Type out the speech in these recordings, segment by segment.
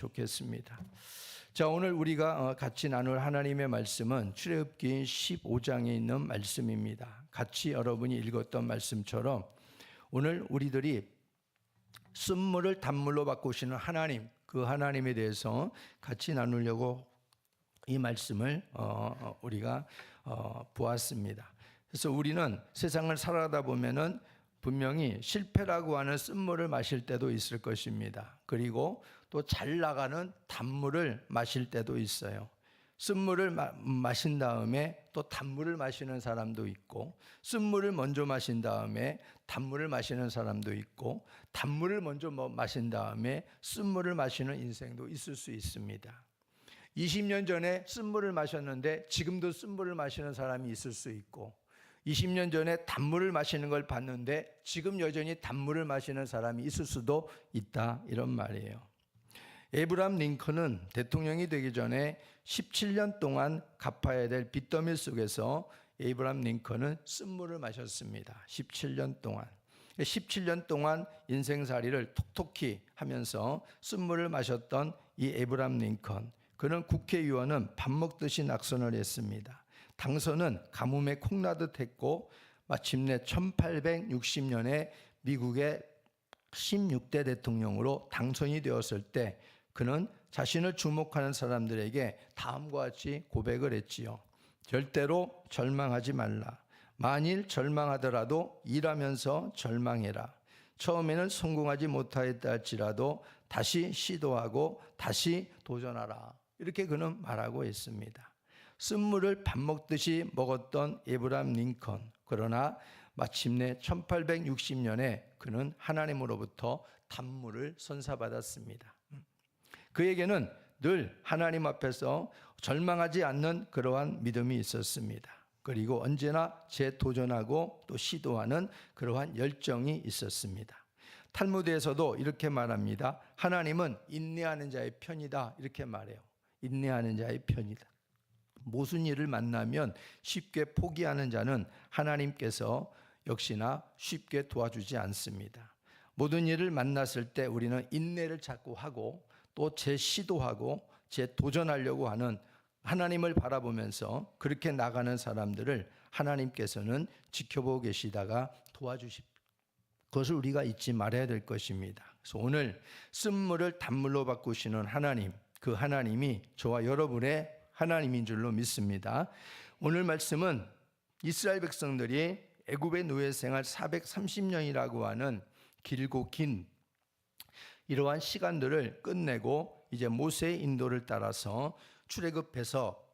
좋겠습니다. 자, 오늘 우리가 같이 나눌 하나님의 말씀은 출애굽기 15장에 있는 말씀입니다. 같이 여러분이 읽었던 말씀처럼 오늘 우리들이 쓴물을 단물로 바꾸시는 하나님, 그 하나님에 대해서 같이 나누려고 이 말씀을 우리가 보았습니다. 그래서 우리는 세상을 살아가다 보면은 분명히 실패라고 하는 쓴물을 마실 때도 있을 것입니다. 그리고 또 잘 나가는 단물을 마실 때도 있어요. 쓴물을 마신 다음에 또 단물을 마시는 사람도 있고, 쓴물을 먼저 마신 다음에 단물을 마시는 사람도 있고, 단물을 먼저 마신 다음에 쓴물을 마시는 인생도 있을 수 있습니다. 20년 전에 쓴물을 마셨는데 지금도 쓴물을 마시는 사람이 있을 수 있고, 20년 전에 단물을 마시는 걸 봤는데 지금 여전히 단물을 마시는 사람이 있을 수도 있다, 이런 말이에요. 에이브러함 링컨은 대통령이 되기 전에 17년 동안 갚아야 될 빚더미 속에서 에이브러함 링컨은 쓴물을 마셨습니다. 17년 동안. 17년 동안 인생살이를 톡톡히 하면서 쓴물을 마셨던 이 에이브러함 링컨, 그는 국회의원은 밥 먹듯이 낙선을 했습니다. 당선은 가뭄에 콩나듯 했고, 마침내 1860년에 미국의 16대 대통령으로 당선이 되었을 때 그는 자신을 주목하는 사람들에게 다음과 같이 고백을 했지요. 절대로 절망하지 말라. 만일 절망하더라도 일하면서 절망해라. 처음에는 성공하지 못하였다 할지라도 다시 시도하고 다시 도전하라. 이렇게 그는 말하고 있습니다. 쓴물을 밥 먹듯이 먹었던 에이브러함 링컨, 그러나 마침내 1860년에 그는 하나님으로부터 단물을 선사받았습니다. 그에게는 늘 하나님 앞에서 절망하지 않는 그러한 믿음이 있었습니다. 그리고 언제나 재도전하고 또 시도하는 그러한 열정이 있었습니다. 탈무드에서도 이렇게 말합니다. 하나님은 인내하는 자의 편이다, 이렇게 말해요. 인내하는 자의 편이다. 무슨 일을 만나면 쉽게 포기하는 자는 하나님께서 역시나 쉽게 도와주지 않습니다. 모든 일을 만났을 때 우리는 인내를 자꾸 하고 또 재시도하고 재도전하려고 하는 하나님을 바라보면서 그렇게 나가는 사람들을 하나님께서는 지켜보고 계시다가 도와주십니다. 그것을 우리가 잊지 말아야 될 것입니다. 그래서 오늘 쓴물을 단물로 바꾸시는 하나님, 그 하나님이 저와 여러분의 하나님인 줄로 믿습니다. 오늘 말씀은 이스라엘 백성들이 애굽의 노예 생활 430년이라고 하는 길고 긴 이러한 시간들을 끝내고 이제 모세의 인도를 따라서 출애굽해서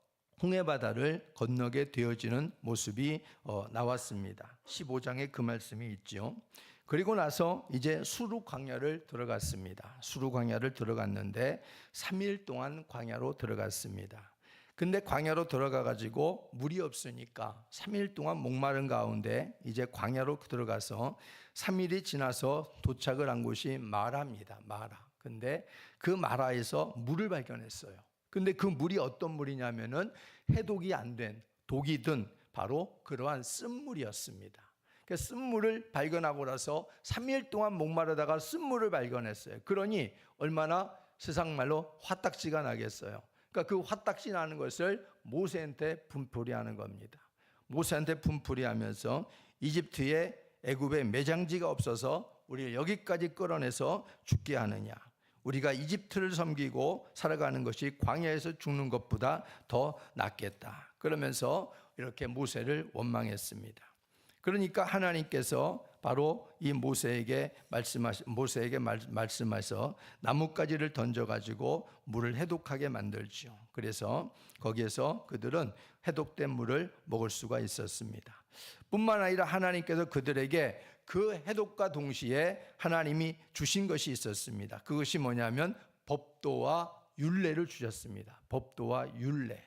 홍해바다를 건너게 되어지는 모습이 나왔습니다. 15장에 그 말씀이 있죠. 그리고 나서 이제 수르 광야를 들어갔습니다. 수르 광야를 들어갔는데 3일 동안 광야로 들어갔습니다. 근데 광야로 들어가 가지고 물이 없으니까 3일 동안 목마른 가운데 이제 광야로 들어가서 3일이 지나서 도착을 한 곳이 마라입니다. 마라. 근데 그 마라에서 물을 발견했어요. 근데 그 물이 어떤 물이냐면은 해독이 안 된 독이 든 바로 그러한 쓴물이었습니다. 그 쓴물을 발견하고 나서 3일 동안 목마르다가 쓴물을 발견했어요. 그러니 얼마나 세상 말로 화딱지가 나겠어요. 그러니까 그 화딱지 나는 것을 모세한테 분풀이하는 겁니다. 모세한테 분풀이하면서 이집트에 애굽에 매장지가 없어서 우리를 여기까지 끌어내서 죽게 하느냐. 우리가 이집트를 섬기고 살아가는 것이 광야에서 죽는 것보다 더 낫겠다. 그러면서 이렇게 모세를 원망했습니다. 그러니까 하나님께서 바로 이 모세에게 말씀하셔서 나뭇가지를 던져가지고 물을 해독하게 만들죠. 그래서 거기에서 그들은 해독된 물을 먹을 수가 있었습니다. 뿐만 아니라 하나님께서 그들에게 그 해독과 동시에 하나님이 주신 것이 있었습니다. 그것이 뭐냐면 법도와 율례를 주셨습니다. 법도와 율례.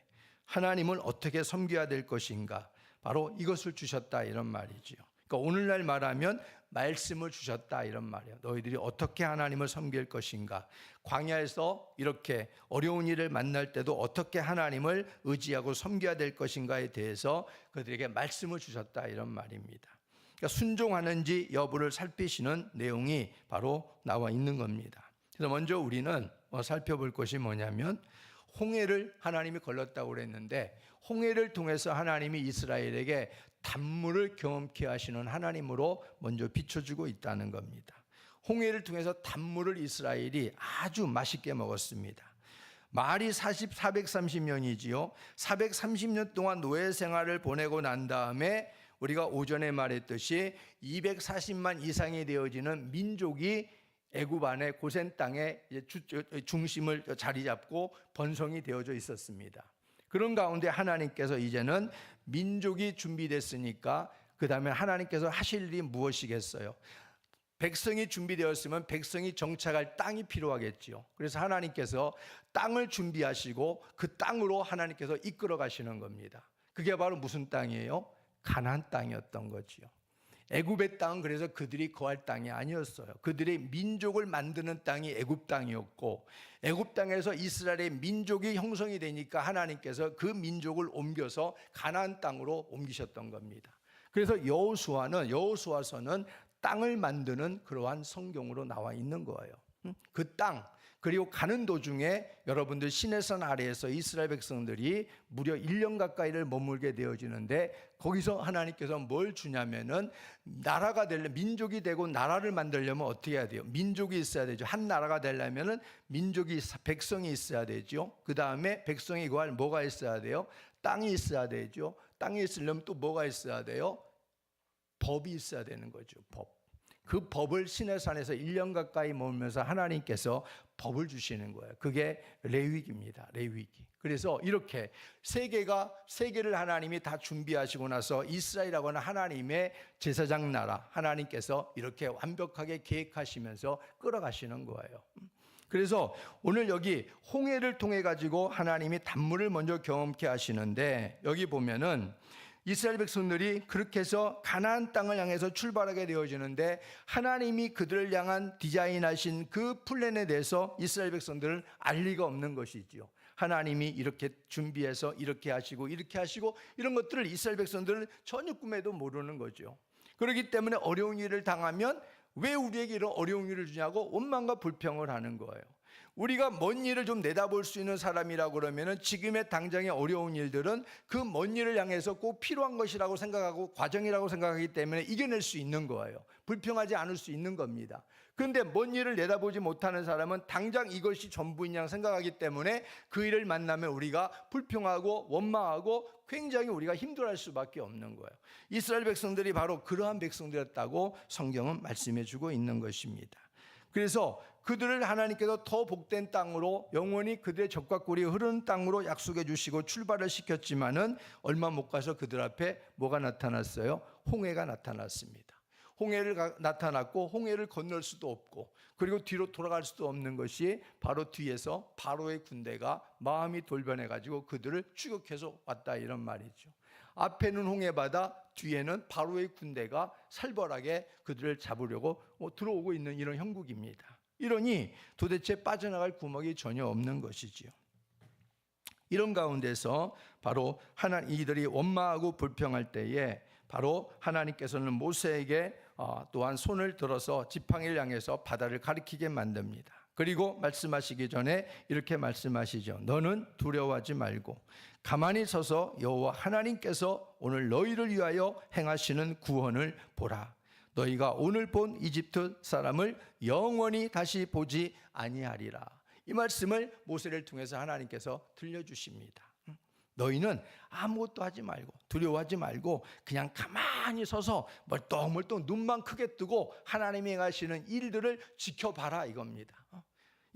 하나님을 어떻게 섬겨야 될 것인가. 바로 이것을 주셨다, 이런 말이지요. 그러니까 오늘날 말하면 말씀을 주셨다, 이런 말이에요. 너희들이 어떻게 하나님을 섬길 것인가. 광야에서 이렇게 어려운 일을 만날 때도 어떻게 하나님을 의지하고 섬겨야 될 것인가에 대해서 그들에게 말씀을 주셨다, 이런 말입니다. 그러니까 순종하는지 여부를 살피시는 내용이 바로 나와 있는 겁니다. 그래서 먼저 우리는 살펴볼 것이 뭐냐면 홍해를 하나님이 걸렀다고 그랬는데 홍해를 통해서 하나님이 이스라엘에게 단물을 경험케 하시는 하나님으로 먼저 비춰주고 있다는 겁니다. 홍해를 통해서 단물을 이스라엘이 아주 맛있게 먹었습니다. 말이 430년이지요. 430년 동안 노예 생활을 보내고 난 다음에 우리가 오전에 말했듯이 240만 이상이 되어지는 민족이 애굽 안에 고센 땅에 중심을 자리 잡고 번성이 되어져 있었습니다. 그런 가운데 하나님께서 이제는 민족이 준비됐으니까 그 다음에 하나님께서 하실 일이 무엇이겠어요? 백성이 준비되었으면 백성이 정착할 땅이 필요하겠지요. 그래서 하나님께서 땅을 준비하시고 그 땅으로 하나님께서 이끌어 가시는 겁니다. 그게 바로 무슨 땅이에요? 가나안 땅이었던 거지요. 애굽의 땅은 그래서 그들이 거할 땅이 아니었어요. 그들의 민족을 만드는 땅이 애굽 땅이었고 애굽 땅에서 이스라엘의 민족이 형성이 되니까 하나님께서 그 민족을 옮겨서 가나안 땅으로 옮기셨던 겁니다. 그래서 여호수아서는 땅을 만드는 그러한 성경으로 나와 있는 거예요. 그 땅, 그리고 가는 도중에 여러분들 시내산 아래에서 이스라엘 백성들이 무려 1년 가까이를 머물게 되어지는데 거기서 하나님께서 뭘 주냐면은 나라가 되려면 민족이 되고 나라를 만들려면 어떻게 해야 돼요? 민족이 있어야 되죠. 한 나라가 되려면은 백성이 있어야 되죠. 그 다음에 백성이 구할 뭐가 있어야 돼요? 땅이 있어야 되죠. 땅이 있으려면 또 뭐가 있어야 돼요? 법이 있어야 되는 거죠. 법. 그 법을 시내산에서 1년 가까이 머물면서 하나님께서 법을 주시는 거예요. 그게 레위기입니다. 레위기. 그래서 이렇게 세계를 하나님이 다 준비하시고 나서 이스라엘이라고 하는 하나님의 제사장 나라, 하나님께서 이렇게 완벽하게 계획하시면서 끌어가시는 거예요. 그래서 오늘 여기 홍해를 통해 가지고 하나님이 단물을 먼저 경험케 하시는데 여기 보면은 이스라엘 백성들이 그렇게 해서 가나안 땅을 향해서 출발하게 되어지는데 하나님이 그들을 향한 디자인하신 그 플랜에 대해서 이스라엘 백성들은 알 리가 없는 것이지요. 하나님이 이렇게 준비해서 이렇게 하시고 이런 것들을 이스라엘 백성들은 전혀 꿈에도 모르는 거죠. 그렇기 때문에 어려운 일을 당하면 왜 우리에게 이런 어려운 일을 주냐고 원망과 불평을 하는 거예요. 우리가 먼 일을 좀 내다볼 수 있는 사람이라고 그러면은 지금의 당장의 어려운 일들은 그 먼 일을 향해서 꼭 필요한 것이라고 생각하고 과정이라고 생각하기 때문에 이겨낼 수 있는 거예요. 불평하지 않을 수 있는 겁니다. 그런데 먼 일을 내다보지 못하는 사람은 당장 이것이 전부인 양 생각하기 때문에 그 일을 만나면 우리가 불평하고 원망하고 굉장히 우리가 힘들어할 수밖에 없는 거예요. 이스라엘 백성들이 바로 그러한 백성들이었다고 성경은 말씀해 주고 있는 것입니다. 그래서 그들을 하나님께서 더 복된 땅으로 영원히 그들의 젖과 꿀이 흐르는 땅으로 약속해 주시고 출발을 시켰지만은 얼마 못 가서 그들 앞에 뭐가 나타났어요? 홍해가 나타났습니다. 홍해를 나타났고 홍해를 건널 수도 없고 그리고 뒤로 돌아갈 수도 없는 것이 바로 뒤에서 바로의 군대가 마음이 돌변해 가지고 그들을 추격해서 왔다 이런 말이죠. 앞에는 홍해바다, 뒤에는 바로의 군대가 살벌하게 그들을 잡으려고 들어오고 있는 이런 형국입니다. 이러니 도대체 빠져나갈 구멍이 전혀 없는 것이지요. 이런 가운데서 바로 이들이 원망하고 불평할 때에 바로 하나님께서는 모세에게 또한 손을 들어서 지팡이를 향해서 바다를 가리키게 만듭니다. 그리고 말씀하시기 전에 이렇게 말씀하시죠. 너는 두려워하지 말고 가만히 서서 여호와 하나님께서 오늘 너희를 위하여 행하시는 구원을 보라. 너희가 오늘 본 이집트 사람을 영원히 다시 보지 아니하리라. 이 말씀을 모세를 통해서 하나님께서 들려주십니다. 너희는 아무것도 하지 말고 두려워하지 말고 그냥 가만히 서서 멀뚱멀뚱 눈만 크게 뜨고 하나님이 행하시는 일들을 지켜봐라 이겁니다.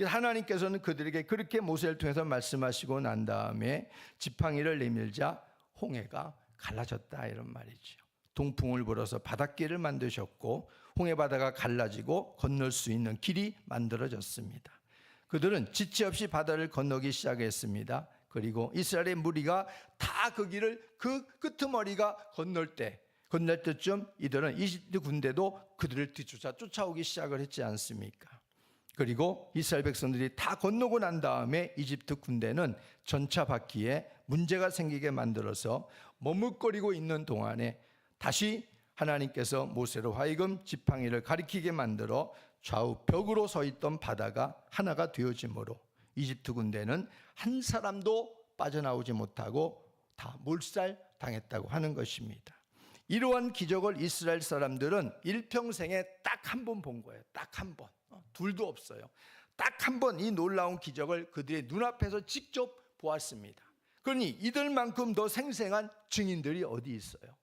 하나님께서는 그들에게 그렇게 모세를 통해서 말씀하시고 난 다음에 지팡이를 내밀자 홍해가 갈라졌다 이런 말이죠. 동풍을 불어서 바닷길을 만드셨고 홍해바다가 갈라지고 건널 수 있는 길이 만들어졌습니다. 그들은 지체 없이 바다를 건너기 시작했습니다. 그리고 이스라엘의 무리가 다 그 길을 그 끄트머리가 건널 때쯤 이들은 이집트 군대도 그들을 쫓아오기 시작을 했지 않습니까? 그리고 이스라엘 백성들이 다 건너고 난 다음에 이집트 군대는 전차 바퀴에 문제가 생기게 만들어서 머뭇거리고 있는 동안에 다시 하나님께서 모세로 하여금 지팡이를 가리키게 만들어 좌우 벽으로 서 있던 바다가 하나가 되어지므로 이집트 군대는 한 사람도 빠져나오지 못하고 다 몰살당했다고 하는 것입니다. 이러한 기적을 이스라엘 사람들은 일평생에 딱 한 번 본 거예요. 딱 한 번. 둘도 없어요. 딱 한 번 이 놀라운 기적을 그들의 눈앞에서 직접 보았습니다. 그러니 이들만큼 더 생생한 증인들이 어디 있어요?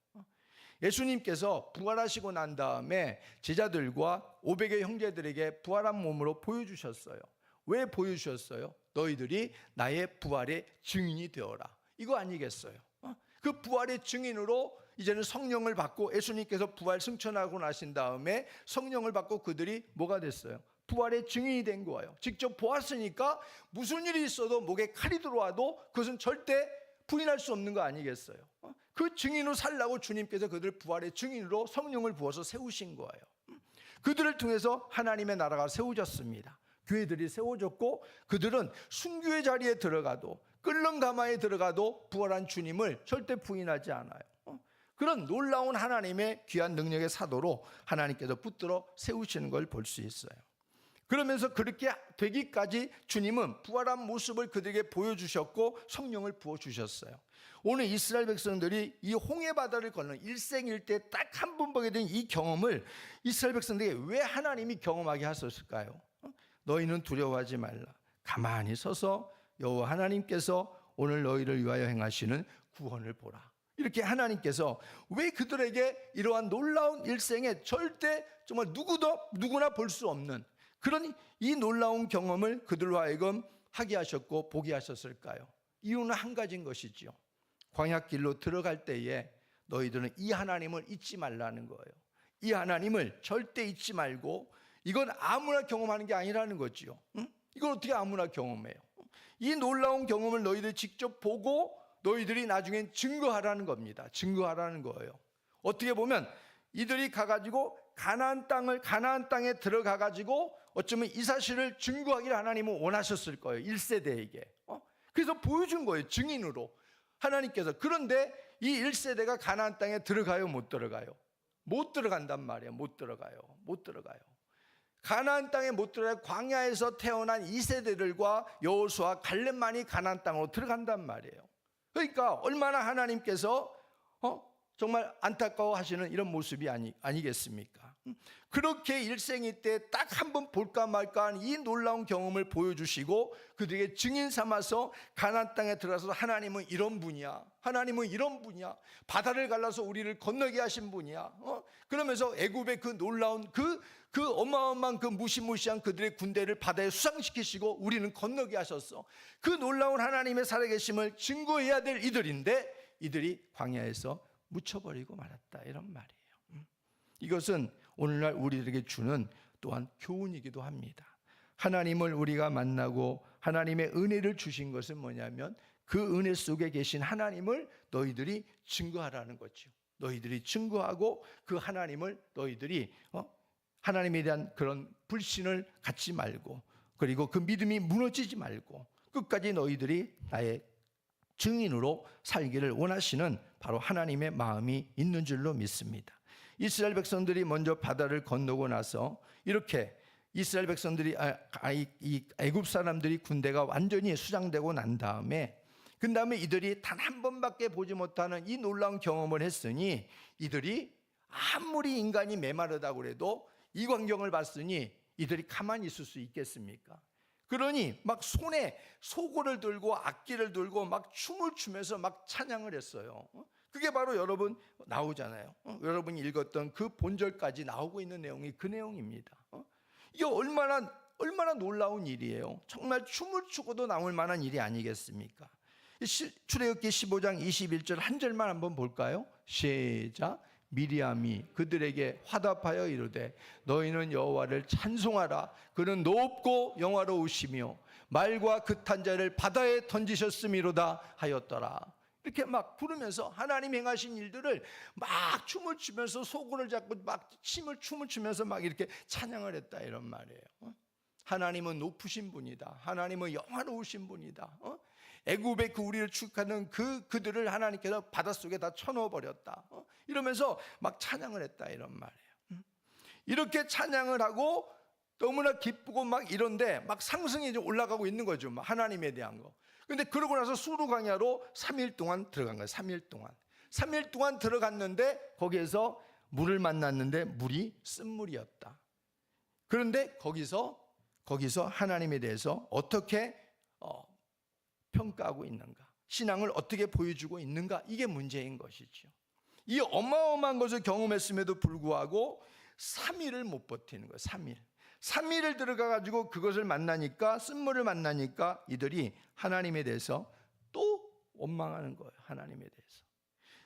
예수님께서 부활하시고 난 다음에 제자들과 500의 형제들에게 부활한 몸으로 보여주셨어요. 왜 보여주셨어요? 너희들이 나의 부활의 증인이 되어라. 이거 아니겠어요? 그 부활의 증인으로 이제는 성령을 받고, 예수님께서 부활 승천하고 나신 다음에 성령을 받고 그들이 뭐가 됐어요? 부활의 증인이 된 거예요. 직접 보았으니까 무슨 일이 있어도 목에 칼이 들어와도 그것은 절대 부인할 수 없는 거 아니겠어요? 그 증인으로 살라고 주님께서 그들을 부활의 증인으로 성령을 부어서 세우신 거예요. 그들을 통해서 하나님의 나라가 세워졌습니다. 교회들이 세워졌고, 그들은 순교의 자리에 들어가도, 끓는 가마에 들어가도 부활한 주님을 절대 부인하지 않아요. 그런 놀라운 하나님의 귀한 능력의 사도로 하나님께서 붙들어 세우시는 걸 볼 수 있어요. 그러면서 그렇게 되기까지 주님은 부활한 모습을 그들에게 보여주셨고 성령을 부어주셨어요. 오늘 이스라엘 백성들이 이 홍해바다를 건너는 일생일대 딱 한 번 보게 된 이 경험을 이스라엘 백성들에게 왜 하나님이 경험하게 하셨을까요? 너희는 두려워하지 말라. 가만히 서서 여호와 하나님께서 오늘 너희를 위하여 행하시는 구원을 보라. 이렇게 하나님께서 왜 그들에게 이러한 놀라운 일생에 절대 정말 누구나 볼 수 없는 그런 이 놀라운 경험을 그들로 하여금 하게 하셨고 보게 하셨을까요? 이유는 한 가지인 것이지요. 광야길로 들어갈 때에 너희들은 이 하나님을 잊지 말라는 거예요. 이 하나님을 절대 잊지 말고, 이건 아무나 경험하는 게 아니라는 거지요. 이걸 어떻게 아무나 경험해요? 이 놀라운 경험을 너희들이 직접 보고 너희들이 나중엔 증거하라는 겁니다. 증거하라는 거예요. 어떻게 보면 이들이 가가지고 가나안 땅에 들어가가지고 어쩌면 이 사실을 증거하기를 하나님은 원하셨을 거예요. 1세대에게. 그래서 보여준 거예요. 증인으로 하나님께서. 그런데 이 1세대가 가나안 땅에 들어가요? 못 들어가요? 못 들어간단 말이에요. 못 들어가요. 가나안 땅에 못 들어가요. 광야에서 태어난 2세대들과 여호수아 갈렙만이 가나안 땅으로 들어간단 말이에요. 그러니까 얼마나 하나님께서 정말 안타까워하시는 이런 모습이 아니겠습니까? 그렇게 일생일 때 딱 한 번 볼까 말까 하는 이 놀라운 경험을 보여주시고 그들에게 증인 삼아서 가나안 땅에 들어가서 하나님은 이런 분이야. 하나님은 이런 분이야. 바다를 갈라서 우리를 건너게 하신 분이야. 그러면서 애굽의 그 놀라운 그 어마어마한 그 무시무시한 그들의 군대를 바다에 수상시키시고 우리는 건너게 하셨어. 그 놀라운 하나님의 살아계심을 증거해야 될 이들인데 이들이 광야에서 묻혀버리고 말았다, 이런 말이에요. 이것은 오늘날 우리들에게 주는 또한 교훈이기도 합니다. 하나님을 우리가 만나고 하나님의 은혜를 주신 것은 뭐냐면 그 은혜 속에 계신 하나님을 너희들이 증거하라는 거죠. 너희들이 증거하고 그 하나님을 너희들이 하나님에 대한 그런 불신을 갖지 말고, 그리고 그 믿음이 무너지지 말고 끝까지 너희들이 나의 증인으로 살기를 원하시는 바로 하나님의 마음이 있는 줄로 믿습니다. 이스라엘 백성들이 먼저 바다를 건너고 나서 이렇게 이스라엘 백성들이 이 애굽 사람들이 군대가 완전히 수장되고 난 다음에 그 다음에 이들이 단 한 번밖에 보지 못하는 이 놀라운 경험을 했으니 이들이 아무리 인간이 메마르다고 해도 이 광경을 봤으니 이들이 가만히 있을 수 있겠습니까? 그러니 막 손에 소고를 들고 악기를 들고 막 춤을 추면서 막 찬양을 했어요. 그게 바로 여러분 나오잖아요. 여러분이 읽었던 그 본절까지 나오고 있는 내용이 그 내용입니다. 이게 얼마나 놀라운 일이에요. 정말 춤을 추고도 나올 만한 일이 아니겠습니까? 출애굽기 15장 21절 한 절만 한번 볼까요? 시작. 미리암이 그들에게 화답하여 이르되 너희는 여호와를 찬송하라. 그는 높고 영화로우시며 말과 긋한 자를 바다에 던지셨음이로다 하였더라. 이렇게 막 부르면서 하나님 행하신 일들을 막 춤을 추면서 소고를 잡고 막 춤을 추면서 막 이렇게 찬양을 했다, 이런 말이에요. 하나님은 높으신 분이다. 하나님은 영화로우신 분이다. 애굽의 그 우리를 축하는 그들을 하나님께서 바닷속에 다 쳐넣어 버렸다. 이러면서 막 찬양을 했다, 이런 말이에요. 이렇게 찬양을 하고 너무나 기쁘고 막 이런데 막 상승이 이제 올라가고 있는 거죠. 막 하나님에 대한 거. 근데 그러고 나서 수루 광야로 3일 동안 들어간 거예요. 3일 동안. 3일 동안 들어갔는데 거기에서 물을 만났는데 물이 쓴물이었다. 그런데 거기서 하나님에 대해서 어떻게 평가하고 있는가, 신앙을 어떻게 보여주고 있는가, 이게 문제인 것이죠. 이 어마어마한 것을 경험했음에도 불구하고 3일을 못 버티는 거예요. 3일을 들어가가지고 그것을 만나니까, 쓴물을 만나니까 이들이 하나님에 대해서 또 원망하는 거예요. 하나님에 대해서.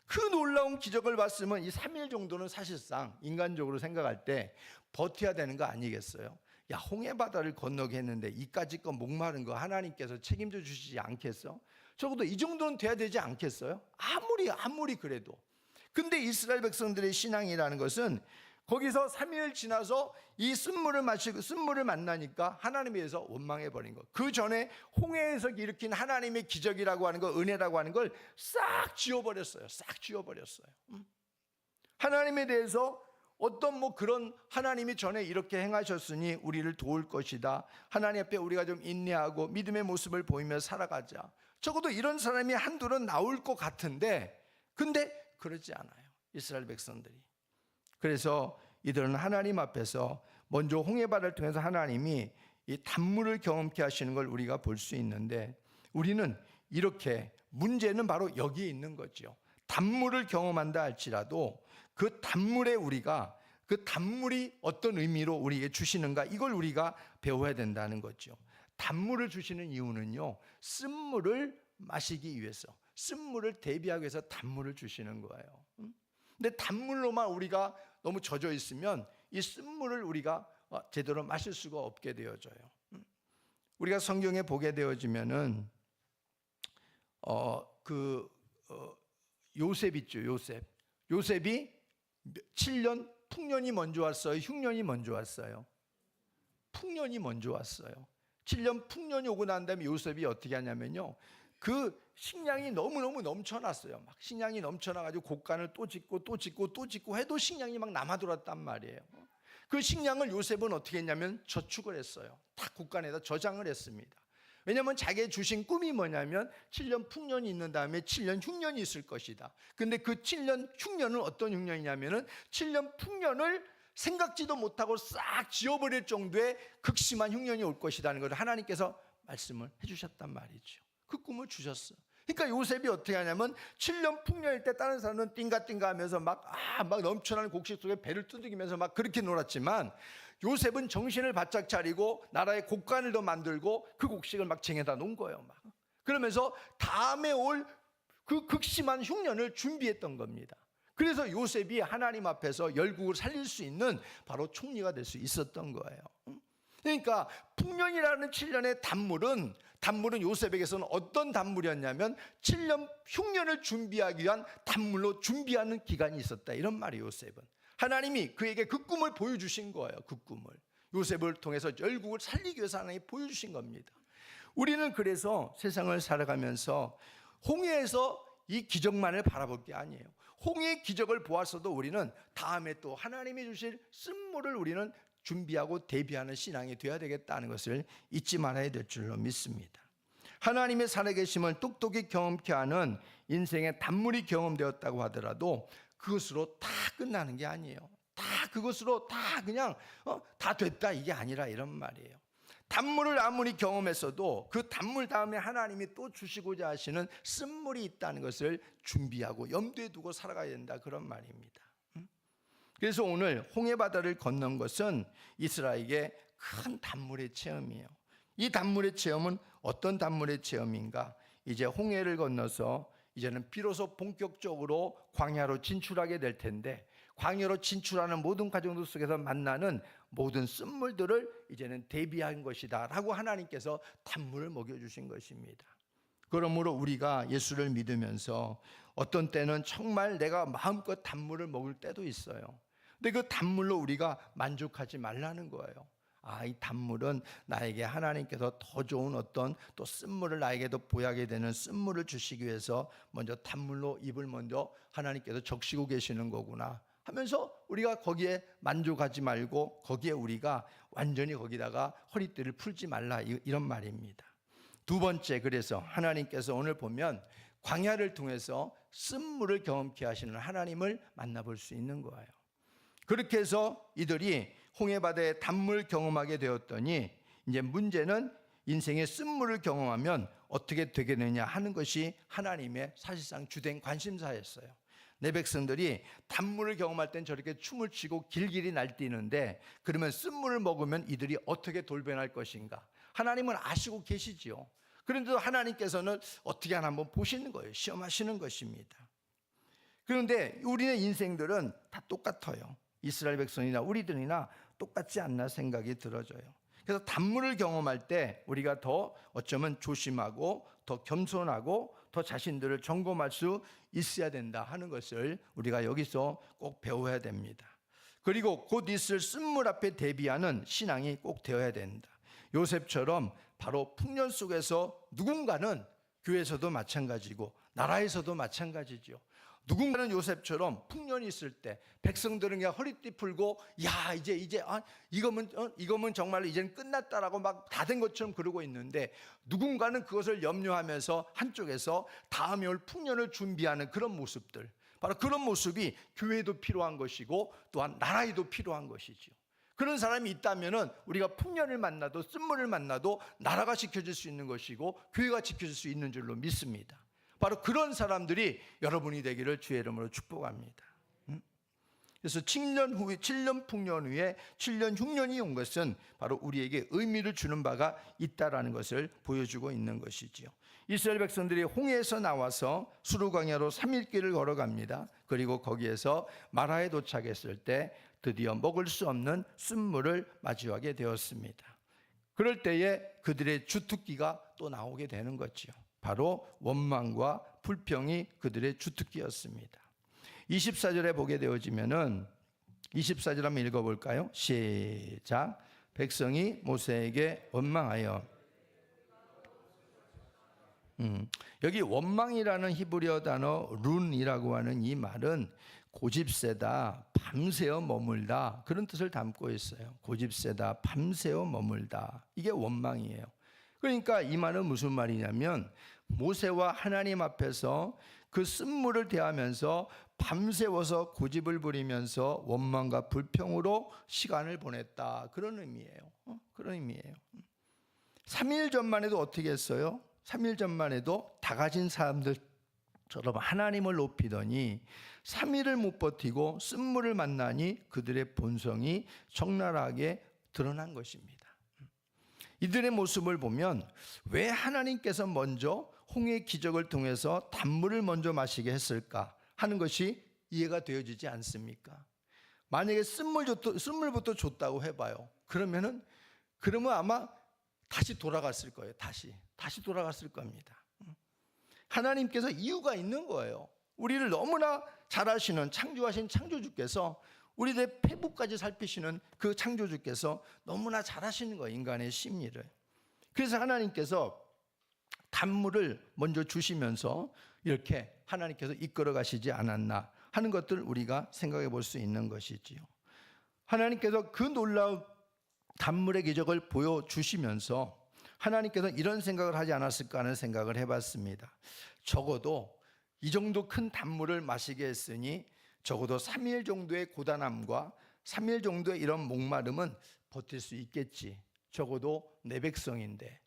그 놀라운 기적을 봤으면 이 3일 정도는 사실상 인간적으로 생각할 때 버텨야 되는 거 아니겠어요? 야, 홍해바다를 건너게 했는데 이까짓 거 목마른 거 하나님께서 책임져 주시지 않겠어? 적어도 이 정도는 돼야 되지 않겠어요? 아무리 그래도. 근데 이스라엘 백성들의 신앙이라는 것은 거기서 3일 지나서 이 쓴물을 마시고 쓴물을 만나니까 하나님에 대해서 원망해 버린 거. 그 전에 홍해에서 일으킨 하나님의 기적이라고 하는 거, 은혜라고 하는 걸 싹 지워버렸어요. 하나님에 대해서 어떤 그런, 하나님이 전에 이렇게 행하셨으니 우리를 도울 것이다, 하나님 앞에 우리가 좀 인내하고 믿음의 모습을 보이며 살아가자, 적어도 이런 사람이 한둘은 나올 것 같은데, 근데 그러지 않아요, 이스라엘 백성들이. 그래서 이들은 하나님 앞에서 먼저 홍해바다를 통해서 하나님이 이 단물을 경험케 하시는 걸 우리가 볼 수 있는데, 우리는 이렇게, 문제는 바로 여기에 있는 거죠. 단물을 경험한다 할지라도 그 단물에 우리가, 그 단물이 어떤 의미로 우리에게 주시는가, 이걸 우리가 배워야 된다는 거죠. 단물을 주시는 이유는요, 쓴물을 마시기 위해서, 쓴물을 대비하기 위해서 단물을 주시는 거예요. 근데 단물로만 우리가 너무 젖어 있으면 이 쓴물을 우리가 제대로 마실 수가 없게 되어져요. 우리가 성경에 보게 되어지면은 요셉 있죠. 요셉이 7년 풍년이 먼저 왔어요, 흉년이 먼저 왔어요? 풍년이 먼저 왔어요. 7년 풍년이 오고 난 다음에 요셉이 어떻게 하냐면요, 그 식량이 너무너무 넘쳐났어요. 막 식량이 넘쳐나가지고 곡간을 또 짓고 해도 식량이 막 남아돌았단 말이에요. 그 식량을 요셉은 어떻게 했냐면 저축을 했어요. 다 곡간에다 저장을 했습니다. 왜냐하면 자기의 주신 꿈이 뭐냐면 7년 풍년이 있는 다음에 7년 흉년이 있을 것이다. 근데 그 7년 흉년은 어떤 흉년이냐면은 7년 풍년을 생각지도 못하고 싹 지워버릴 정도의 극심한 흉년이 올 것이라는 것을 하나님께서 말씀을 해주셨단 말이죠. 그 꿈을 주셨어요. 그러니까 요셉이 어떻게 하냐면 7년 풍년일 때 다른 사람은 띵가띵가 하면서 막 넘쳐나는 곡식 속에 배를 두들기면서 막 그렇게 놀았지만, 요셉은 정신을 바짝 차리고 나라의 곡간을 더 만들고 그 곡식을 막 쟁여다 놓은 거예요. 막 그러면서 다음에 올 그 극심한 흉년을 준비했던 겁니다. 그래서 요셉이 하나님 앞에서 열국을 살릴 수 있는 바로 총리가 될 수 있었던 거예요. 그러니까 풍년이라는 7년의 단물은 요셉에게서는 어떤 단물이었냐면 7년 흉년을 준비하기 위한 단물로 준비하는 기간이 있었다, 이런 말이에요. 요셉은 하나님이 그에게 그 꿈을 보여주신 거예요. 그 꿈을 요셉을 통해서 열국을 살리기 위해서 하나님이 보여주신 겁니다. 우리는 그래서 세상을 살아가면서 홍해에서 이 기적만을 바라볼 게 아니에요. 홍해의 기적을 보았어도 우리는 다음에 또 하나님이 주실 쓴물을 우리는 준비하고 대비하는 신앙이 되어야 되겠다는 것을 잊지 말아야 될 줄로 믿습니다. 하나님의 살아계심을 똑똑히 경험케 하는 인생의 단물이 경험되었다고 하더라도 그것으로 다 끝나는 게 아니에요. 다 그것으로 다 그냥 다 됐다, 이게 아니라 이런 말이에요. 단물을 아무리 경험했어도 그 단물 다음에 하나님이 또 주시고자 하시는 쓴물이 있다는 것을 준비하고 염두에 두고 살아가야 된다, 그런 말입니다. 그래서 오늘 홍해바다를 건넌 것은 이스라엘에게 큰 단물의 체험이에요. 이 단물의 체험은 어떤 단물의 체험인가? 이제 홍해를 건너서 이제는 비로소 본격적으로 광야로 진출하게 될 텐데, 광야로 진출하는 모든 과정들 속에서 만나는 모든 쓴물들을 이제는 대비한 것이다 라고 하나님께서 단물을 먹여주신 것입니다. 그러므로 우리가 예수를 믿으면서 어떤 때는 정말 내가 마음껏 단물을 먹을 때도 있어요. 근데 그 단물로 우리가 만족하지 말라는 거예요. 이 단물은 나에게 하나님께서 더 좋은 어떤 또 쓴물을 나에게도 보약이 되는 쓴물을 주시기 위해서 먼저 단물로 입을 먼저 하나님께서 적시고 계시는 거구나. 하면서 우리가 거기에 만족하지 말고 거기에 우리가 완전히 거기다가 허리띠를 풀지 말라, 이런 말입니다. 두 번째, 그래서 하나님께서 오늘 보면 광야를 통해서 쓴물을 경험케 하시는 하나님을 만나볼 수 있는 거예요. 그렇게 해서 이들이 홍해바다의 단물 경험하게 되었더니 이제 문제는 인생의 쓴물을 경험하면 어떻게 되겠느냐 하는 것이 하나님의 사실상 주된 관심사였어요. 내 백성들이 단물을 경험할 땐 저렇게 춤을 추고 길길이 날뛰는데 그러면 쓴물을 먹으면 이들이 어떻게 돌변할 것인가? 하나님은 아시고 계시지요. 그런데도 하나님께서는 어떻게 하나 한번 보시는 거예요. 시험하시는 것입니다. 그런데 우리의 인생들은 다 똑같아요. 이스라엘 백성이나 우리들이나 똑같지 않나 생각이 들어져요. 그래서 단물을 경험할 때 우리가 더 어쩌면 조심하고 더 겸손하고 더 자신들을 점검할 수 있어야 된다 하는 것을 우리가 여기서 꼭 배워야 됩니다. 그리고 곧 있을 쓴물 앞에 대비하는 신앙이 꼭 되어야 된다. 요셉처럼 바로 풍년 속에서 누군가는 교회에서도 마찬가지고 나라에서도 마찬가지죠. 누군가는 요셉처럼 풍년이 있을 때 백성들은 그냥 허리띠 풀고 이제 이거면 정말로 이제는 끝났다라고 막 다 된 것처럼 그러고 있는데 누군가는 그것을 염려하면서 한쪽에서 다음에 올 풍년을 준비하는 그런 모습들, 바로 그런 모습이 교회에도 필요한 것이고 또한 나라에도 필요한 것이죠. 그런 사람이 있다면은 우리가 풍년을 만나도 쓴물을 만나도 나라가 지켜질 수 있는 것이고 교회가 지켜질 수 있는 줄로 믿습니다. 바로 그런 사람들이 여러분이 되기를 주의 이름으로 축복합니다. 그래서 7년 풍년 후에 7년 흉년이 온 것은 바로 우리에게 의미를 주는 바가 있다라는 것을 보여주고 있는 것이지요. 이스라엘 백성들이 홍해에서 나와서 수르광야로 3일 길을 걸어갑니다. 그리고 거기에서 마라에 도착했을 때 드디어 먹을 수 없는 쓴물을 마주하게 되었습니다. 그럴 때에 그들의 주특기가 또 나오게 되는 거죠. 바로 원망과 불평이 그들의 주특기였습니다. 24절에 보게 되어지면은 24절 한번 읽어볼까요? 시작. 백성이 모세에게 원망하여. 여기 원망이라는 히브리어 단어 룬이라고 하는 이 말은 고집세다, 밤새워 머물다, 그런 뜻을 담고 있어요. 고집세다, 밤새워 머물다, 이게 원망이에요. 그러니까 이 말은 무슨 말이냐면 모세와 하나님 앞에서 그 쓴물을 대하면서 밤새워서 고집을 부리면서 원망과 불평으로 시간을 보냈다, 그런 의미예요. 그런 의미예요. 3일 전만 해도 어떻게 했어요? 3일 전만 해도 다 가진 사람들처럼 하나님을 높이더니 3일을 못 버티고 쓴물을 만나니 그들의 본성이 적나라하게 드러난 것입니다. 이들의 모습을 보면 왜 하나님께서 먼저 홍해 기적을 통해서 단물을 먼저 마시게 했을까 하는 것이 이해가 되어지지 않습니까? 만약에 쓴물부터 줬다고 해봐요. 그러면 아마 다시 돌아갔을 거예요. 다시 돌아갔을 겁니다. 하나님께서 이유가 있는 거예요. 우리를 너무나 잘 아시는 창조하신 창조주께서 우리들의 폐부까지 살피시는 그 창조주께서 너무나 잘 아시는 거예요, 인간의 심리를. 그래서 하나님께서 단물을 먼저 주시면서 이렇게 하나님께서 이끌어 가시지 않았나 하는 것들 우리가 생각해 볼 수 있는 것이지요. 하나님께서 그 놀라운 단물의 기적을 보여주시면서 하나님께서 이런 생각을 하지 않았을까 하는 생각을 해봤습니다. 적어도 이 정도 큰 단물을 마시게 했으니 적어도 3일 정도의 고단함과 3일 정도의 이런 목마름은 버틸 수 있겠지. 적어도 내 백성인데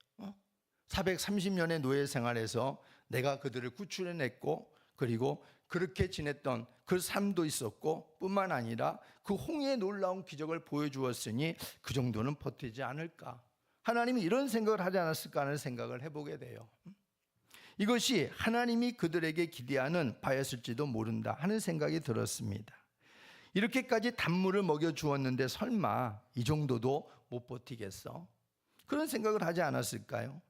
430년의 노예 생활에서 내가 그들을 구출해냈고 그리고 그렇게 지냈던 그 삶도 있었고 뿐만 아니라 그 홍해의 놀라운 기적을 보여주었으니 그 정도는 버티지 않을까. 하나님이 이런 생각을 하지 않았을까 하는 생각을 해보게 돼요. 이것이 하나님이 그들에게 기대하는 바였을지도 모른다 하는 생각이 들었습니다. 이렇게까지 단물을 먹여주었는데 설마 이 정도도 못 버티겠어? 그런 생각을 하지 않았을까요?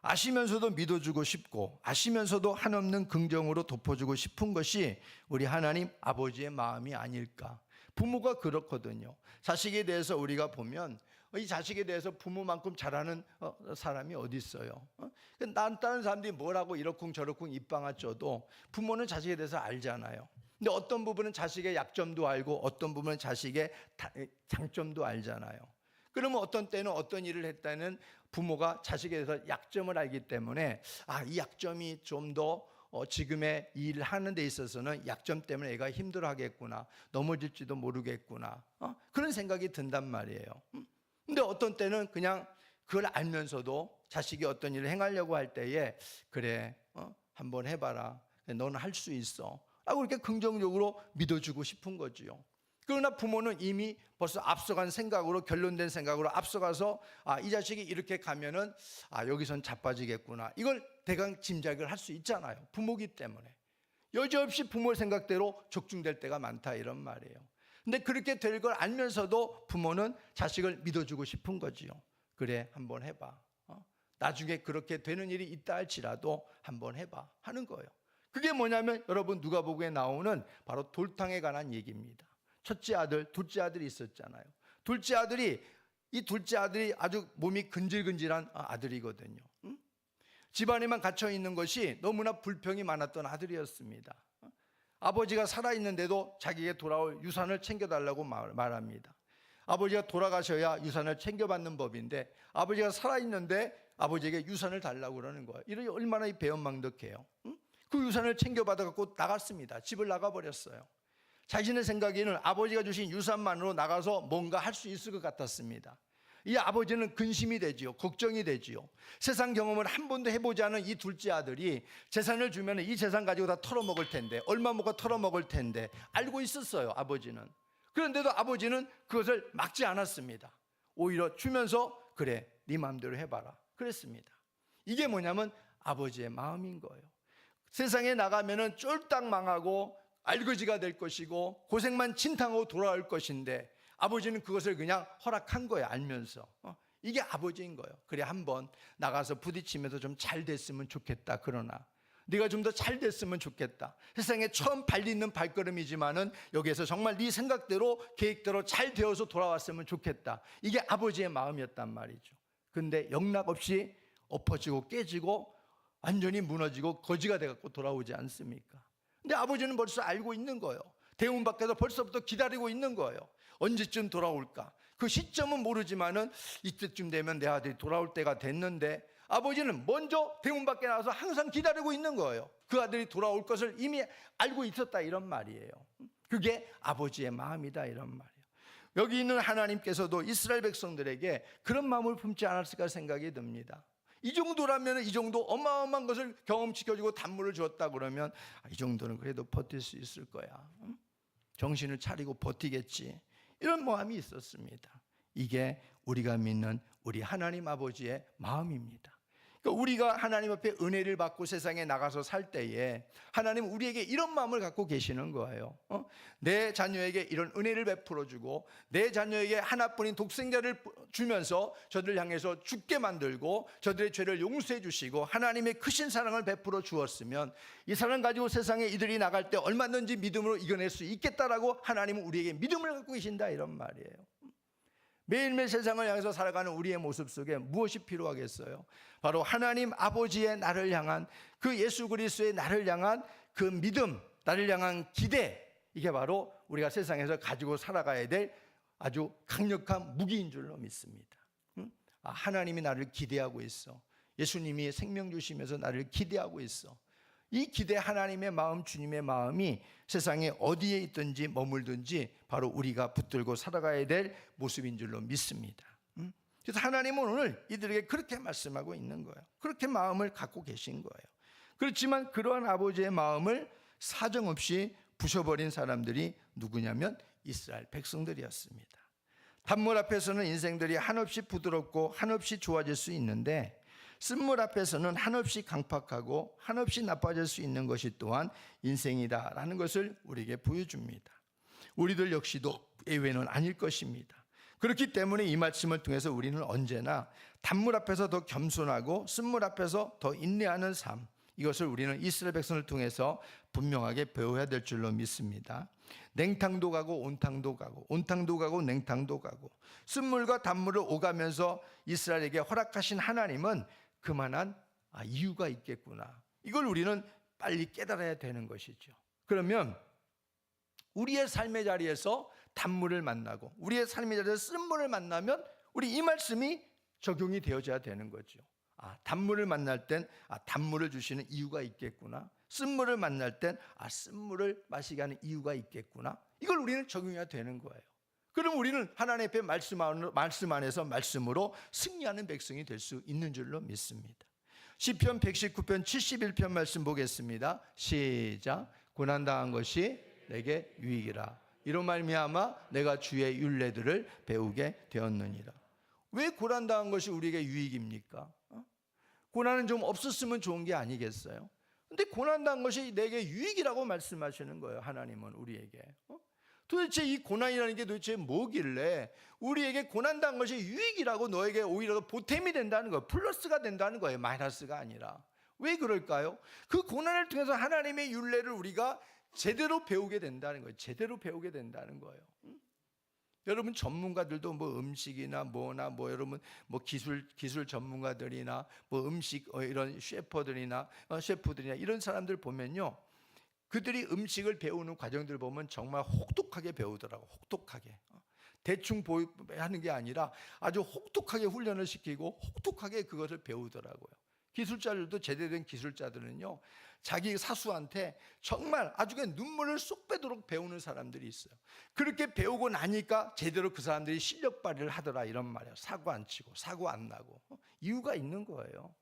아시면서도 믿어주고 싶고 아시면서도 한없는 긍정으로 덮어주고 싶은 것이 우리 하나님 아버지의 마음이 아닐까. 부모가 그렇거든요. 자식에 대해서 우리가 보면 이 자식에 대해서 부모만큼 잘하는 사람이 어디 있어요? 다른 사람들이 뭐라고 이러쿵 저러쿵 입방아 쪄도 부모는 자식에 대해서 알잖아요. 근데 어떤 부분은 자식의 약점도 알고 어떤 부분은 자식의 장점도 알잖아요. 그러면 어떤 때는 어떤 일을 했다는 부모가 자식에 대해서 약점을 알기 때문에 이 약점이 좀 더 지금의 일을 하는 데 있어서는 약점 때문에 애가 힘들어하겠구나, 넘어질지도 모르겠구나, 그런 생각이 든단 말이에요. 근데 어떤 때는 그냥 그걸 알면서도 자식이 어떤 일을 행하려고 할 때에 그래, 한번 해봐라, 너는 할 수 있어 라고 이렇게 긍정적으로 믿어주고 싶은 거지요. 그러나 부모는 이미 벌써 앞서간 생각으로, 결론된 생각으로 앞서가서 이 자식이 이렇게 가면은 여기선 자빠지겠구나, 이걸 대강 짐작을 할 수 있잖아요. 부모기 때문에 여지없이 부모 생각대로 적중될 때가 많다, 이런 말이에요. 근데 그렇게 될 걸 알면서도 부모는 자식을 믿어주고 싶은 거지요. 그래, 한번 해봐, 나중에 그렇게 되는 일이 있다 할지라도 한번 해봐 하는 거예요. 그게 뭐냐면 여러분, 누가복음에 나오는 바로 돌탕에 관한 얘기입니다. 첫째 아들, 둘째 아들이 있었잖아요. 이 둘째 아들이 아주 몸이 근질근질한 아들이거든요. 집안에만 갇혀 있는 것이 너무나 불평이 많았던 아들이었습니다. 아버지가 살아있는데도 자기에게 돌아올 유산을 챙겨달라고 말합니다. 아버지가 돌아가셔야 유산을 챙겨받는 법인데 아버지가 살아있는데 아버지에게 유산을 달라고 그러는 거예요. 이러니 얼마나 배은망덕해요. 그 유산을 챙겨받아갖고 나갔습니다. 집을 나가버렸어요. 자신의 생각에는 아버지가 주신 유산만으로 나가서 뭔가 할 수 있을 것 같았습니다. 이 아버지는 근심이 되지요. 걱정이 되지요. 세상 경험을 한 번도 해보지 않은 이 둘째 아들이 재산을 주면 이 재산 가지고 다 털어먹을 텐데, 얼마 먹어 털어먹을 텐데 알고 있었어요, 아버지는. 그런데도 아버지는 그것을 막지 않았습니다. 오히려 주면서 그래, 네 마음대로 해봐라 그랬습니다. 이게 뭐냐면 아버지의 마음인 거예요. 세상에 나가면은 쫄딱 망하고 알거지가 될 것이고 고생만 진탕하고 돌아올 것인데 아버지는 그것을 그냥 허락한 거예요, 알면서. 이게 아버지인 거예요. 그래, 한번 나가서 부딪히면서 좀 잘 됐으면 좋겠다. 그러나 네가 좀 더 잘 됐으면 좋겠다. 세상에 처음 발딛는 발걸음이지만은 여기에서 정말 네 생각대로 계획대로 잘 되어서 돌아왔으면 좋겠다. 이게 아버지의 마음이었단 말이죠. 근데 영락없이 엎어지고 깨지고 완전히 무너지고 거지가 돼갖고 돌아오지 않습니까? 근데 아버지는 벌써 알고 있는 거예요. 대문 밖에서 벌써부터 기다리고 있는 거예요. 언제쯤 돌아올까? 그 시점은 모르지만은 이때쯤 되면 내 아들이 돌아올 때가 됐는데 아버지는 먼저 대문 밖에 나와서 항상 기다리고 있는 거예요. 그 아들이 돌아올 것을 이미 알고 있었다, 이런 말이에요. 그게 아버지의 마음이다, 이런 말이에요. 여기 있는 하나님께서도 이스라엘 백성들에게 그런 마음을 품지 않았을까 생각이 듭니다. 이 정도라면, 이 정도 어마어마한 것을 경험시켜주고 단물을 주었다 그러면 이 정도는 그래도 버틸 수 있을 거야, 정신을 차리고 버티겠지, 이런 마음이 있었습니다. 이게 우리가 믿는 우리 하나님 아버지의 마음입니다. 그러니까 우리가 하나님 앞에 은혜를 받고 세상에 나가서 살 때에 하나님은 우리에게 이런 마음을 갖고 계시는 거예요. 내 자녀에게 이런 은혜를 베풀어주고 내 자녀에게 하나뿐인 독생자를 주면서 저들을 향해서 죽게 만들고 저들의 죄를 용서해 주시고 하나님의 크신 사랑을 베풀어 주었으면 이 사랑 가지고 세상에 이들이 나갈 때 얼마든지 믿음으로 이겨낼 수 있겠다라고 하나님은 우리에게 믿음을 갖고 계신다, 이런 말이에요. 매일매일 세상을 향해서 살아가는 우리의 모습 속에 무엇이 필요하겠어요? 바로 하나님 아버지의 나를 향한 그 예수 그리스도의 나를 향한 그 믿음, 나를 향한 기대, 이게 바로 우리가 세상에서 가지고 살아가야 될 아주 강력한 무기인 줄로 믿습니다. 하나님이 나를 기대하고 있어. 예수님이 생명 주시면서 나를 기대하고 있어. 이 기대, 하나님의 마음, 주님의 마음이 세상에 어디에 있든지 머물든지 바로 우리가 붙들고 살아가야 될 모습인 줄로 믿습니다. 그래서 하나님은 오늘 이들에게 그렇게 말씀하고 있는 거예요. 그렇게 마음을 갖고 계신 거예요. 그렇지만 그러한 아버지의 마음을 사정없이 부셔버린 사람들이 누구냐면 이스라엘 백성들이었습니다. 단물 앞에서는 인생들이 한없이 부드럽고 한없이 좋아질 수 있는데 쓴물 앞에서는 한없이 강팍하고 한없이 나빠질 수 있는 것이 또한 인생이다라는 것을 우리에게 보여줍니다. 우리들 역시도 예외는 아닐 것입니다. 그렇기 때문에 이 말씀을 통해서 우리는 언제나 단물 앞에서 더 겸손하고 쓴물 앞에서 더 인내하는 삶, 이것을 우리는 이스라엘 백성을 통해서 분명하게 배워야 될 줄로 믿습니다. 냉탕도 가고 온탕도 가고 온탕도 가고 냉탕도 가고 쓴물과 단물을 오가면서 이스라엘에게 허락하신 하나님은 그만한 이유가 있겠구나, 이걸 우리는 빨리 깨달아야 되는 것이죠. 그러면 우리의 삶의 자리에서 단물을 만나고 우리의 삶의 자리에서 쓴물을 만나면 우리 이 말씀이 적용이 되어져야 되는 거죠. 단물을 만날 땐 단물을 주시는 이유가 있겠구나. 쓴물을 만날 땐 쓴물을 마시게 하는 이유가 있겠구나. 이걸 우리는 적용해야 되는 거예요. 그럼 우리는 하나님 앞에 말씀 안에서 말씀으로 승리하는 백성이 될 수 있는 줄로 믿습니다. 시편 119편 71편 말씀 보겠습니다. 시작. 고난당한 것이 내게 유익이라. 이로 말미암아 내가 주의 율례들을 배우게 되었느니라. 왜 고난당한 것이 우리에게 유익입니까? 고난은 좀 없었으면 좋은 게 아니겠어요? 근데 고난당한 것이 내게 유익이라고 말씀하시는 거예요. 하나님은 우리에게. 도대체 이 고난이라는 게 도대체 뭐길래 우리에게 고난당한 것이 유익이라고 너에게 오히려 보탬이 된다는 거예요. 플러스가 된다는 거예요. 마이너스가 아니라. 왜 그럴까요? 그 고난을 통해서 하나님의 율례를 우리가 제대로 배우게 된다는 거예요. 제대로 배우게 된다는 거예요. 여러분 전문가들도 뭐 음식이나 뭐나 뭐 여러분 뭐 기술 전문가들이나 뭐 음식 이런 셰프들이나 이런 사람들 보면요, 그들이 음식을 배우는 과정들 보면 정말 혹독하게 배우더라고. 혹독하게. 대충 하는 게 아니라 아주 혹독하게 훈련을 시키고 혹독하게 그것을 배우더라고요. 기술자들도 제대로 된 기술자들은요, 자기 사수한테 정말 아주 그냥 눈물을 쏙 빼도록 배우는 사람들이 있어요. 그렇게 배우고 나니까 제대로 그 사람들이 실력 발휘를 하더라 이런 말이에요. 사고 안 치고 사고 안 나고. 이유가 있는 거예요.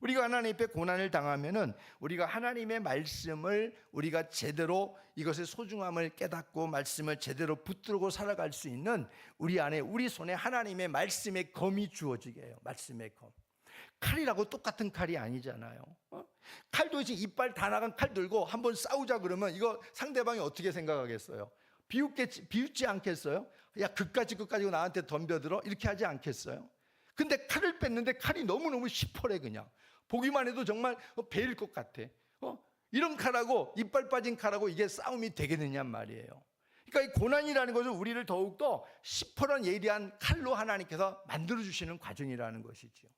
우리가 하나님 앞에 고난을 당하면은 우리가 하나님의 말씀을 우리가 제대로 이것의 소중함을 깨닫고 말씀을 제대로 붙들고 살아갈 수 있는 우리 안에 우리 손에 하나님의 말씀의 검이 주어지게 해요. 말씀의 검. 칼이라고 똑같은 칼이 아니잖아요. 칼도 이제 이빨 다 나간 칼 들고 한번 싸우자 그러면 이거 상대방이 어떻게 생각하겠어요? 비웃지 않겠어요? 야, 그까지 나한테 덤벼들어? 이렇게 하지 않겠어요? 근데 칼을 뺐는데 칼이 너무너무 시퍼래. 그냥 보기만 해도 정말 베일 것 같아. 이런 칼하고 이빨 빠진 칼하고 이게 싸움이 되겠느냐 말이에요. 그러니까 이 고난이라는 것은 우리를 더욱더 시퍼런 예리한 칼로 하나님께서 만들어주시는 과정이라는 것이죠.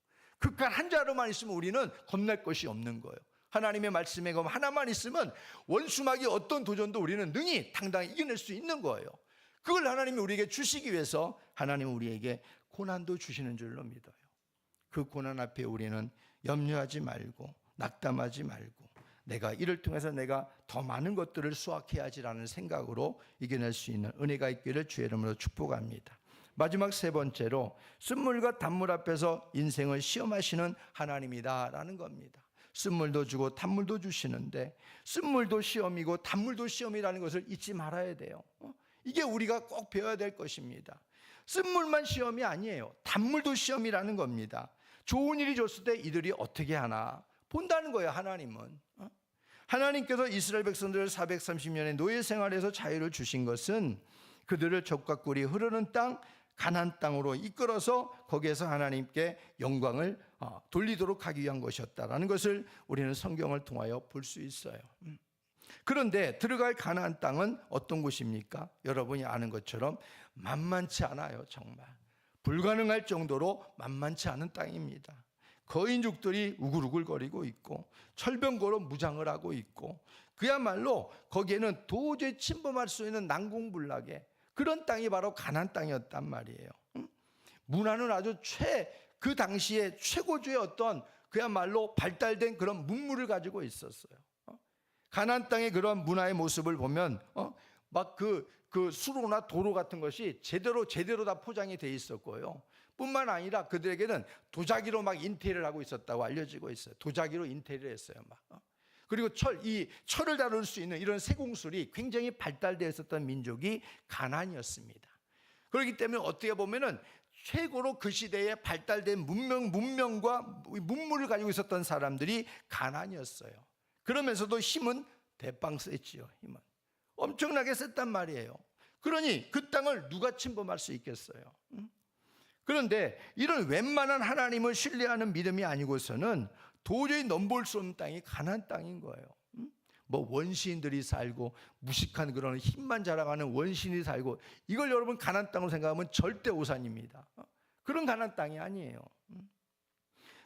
그 칼 한 자루만 있으면 우리는 겁날 것이 없는 거예요. 하나님의 말씀의 검 하나만 있으면 원수막이 어떤 도전도 우리는 능히 당당히 이겨낼 수 있는 거예요. 그걸 하나님이 우리에게 주시기 위해서 하나님은 우리에게 고난도 주시는 줄로 믿어요. 그 고난 앞에 우리는 염려하지 말고 낙담하지 말고 내가 이를 통해서 내가 더 많은 것들을 수확해야지라는 생각으로 이겨낼 수 있는 은혜가 있기를 주의 이름으로 축복합니다. 마지막 세 번째로 쓴물과 단물 앞에서 인생을 시험하시는 하나님이다라는 겁니다. 쓴물도 주고 단물도 주시는데 쓴물도 시험이고 단물도 시험이라는 것을 잊지 말아야 돼요. 이게 우리가 꼭 배워야 될 것입니다. 쓴물만 시험이 아니에요. 단물도 시험이라는 겁니다. 좋은 일이 줬을 때 이들이 어떻게 하나 본다는 거예요. 하나님은. 하나님께서 이스라엘 백성들을 430년의 노예 생활에서 자유를 주신 것은 그들을 적과 꿀이 흐르는 땅 가나안 땅으로 이끌어서 거기에서 하나님께 영광을 돌리도록 하기 위한 것이었다라는 것을 우리는 성경을 통하여 볼 수 있어요. 그런데 들어갈 가나안 땅은 어떤 곳입니까? 여러분이 아는 것처럼 만만치 않아요. 정말 불가능할 정도로 만만치 않은 땅입니다. 거인족들이 우글우글거리고 있고 철병거로 무장을 하고 있고 그야말로 거기에는 도저히 침범할 수 있는 난공불락의 그런 땅이 바로 가나안 땅이었단 말이에요. 문화는 아주 그 당시에 최고조의 어떤 그야말로 발달된 그런 문물을 가지고 있었어요. 가나안 땅의 그런 문화의 모습을 보면 막 그 수로나 도로 같은 것이 제대로 다 포장이 돼 있었고요. 뿐만 아니라 그들에게는 도자기로 막 인테리어를 하고 있었다고 알려지고 있어요. 도자기로 인테리어를 했어요. 그리고 철을 다룰 수 있는 이런 세공술이 굉장히 발달되어 있었던 민족이 가나안이었습니다. 그렇기 때문에 어떻게 보면은 최고로 그 시대에 발달된 문명과 문물을 가지고 있었던 사람들이 가나안이었어요. 그러면서도 힘은 대빵 셌지요. 힘은 엄청나게 셌단 말이에요. 그러니 그 땅을 누가 침범할 수 있겠어요? 그런데 이런 웬만한 하나님을 신뢰하는 믿음이 아니고서는 도저히 넘볼 수 없는 땅이 가나안 땅인 거예요. 뭐 원시인들이 살고 무식한 그런 힘만 자랑하는 원시인이 살고 이걸 여러분 가나안 땅으로 생각하면 절대 오산입니다. 그런 가나안 땅이 아니에요.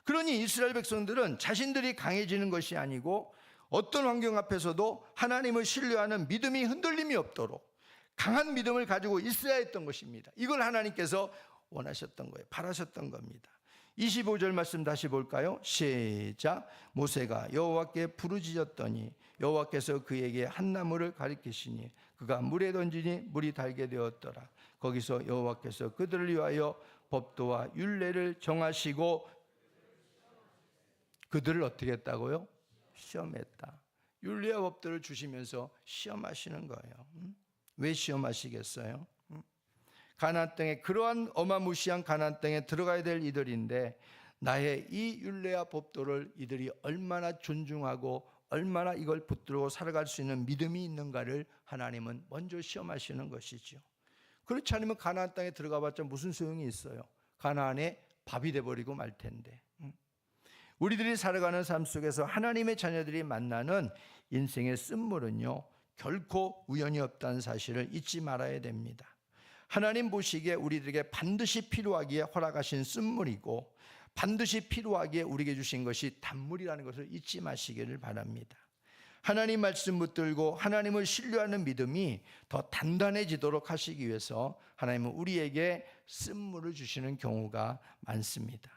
그러니 이스라엘 백성들은 자신들이 강해지는 것이 아니고 어떤 환경 앞에서도 하나님을 신뢰하는 믿음이 흔들림이 없도록 강한 믿음을 가지고 있어야 했던 것입니다. 이걸 하나님께서 원하셨던 거예요. 바라셨던 겁니다. 25절 말씀 다시 볼까요? 시작. 모세가 여호와께 부르짖었더니 여호와께서 그에게 한 나무를 가리키시니 그가 물에 던지니 물이 달게 되었더라. 거기서 여호와께서 그들을 위하여 법도와 율례를 정하시고 그들을 어떻게 했다고요? 시험했다. 율례와 법도를 주시면서 시험하시는 거예요. 왜 시험하시겠어요? 가나안 땅에, 그러한 어마무시한 가나안 땅에 들어가야 될 이들인데 나의 이 율례와 법도를 이들이 얼마나 존중하고 얼마나 이걸 붙들고 살아갈 수 있는 믿음이 있는가를 하나님은 먼저 시험하시는 것이죠. 그렇지 않으면 가나안 땅에 들어가 봤자 무슨 소용이 있어요? 가나안에 밥이 돼버리고 말 텐데. 우리들이 살아가는 삶 속에서 하나님의 자녀들이 만나는 인생의 쓴물은요, 결코 우연이 없다는 사실을 잊지 말아야 됩니다. 하나님 보시기에 우리들에게 반드시 필요하기에 허락하신 쓴물이고 반드시 필요하기에 우리에게 주신 것이 단물이라는 것을 잊지 마시기를 바랍니다. 하나님 말씀 붙들고 하나님을 신뢰하는 믿음이 더 단단해지도록 하시기 위해서 하나님은 우리에게 쓴물을 주시는 경우가 많습니다.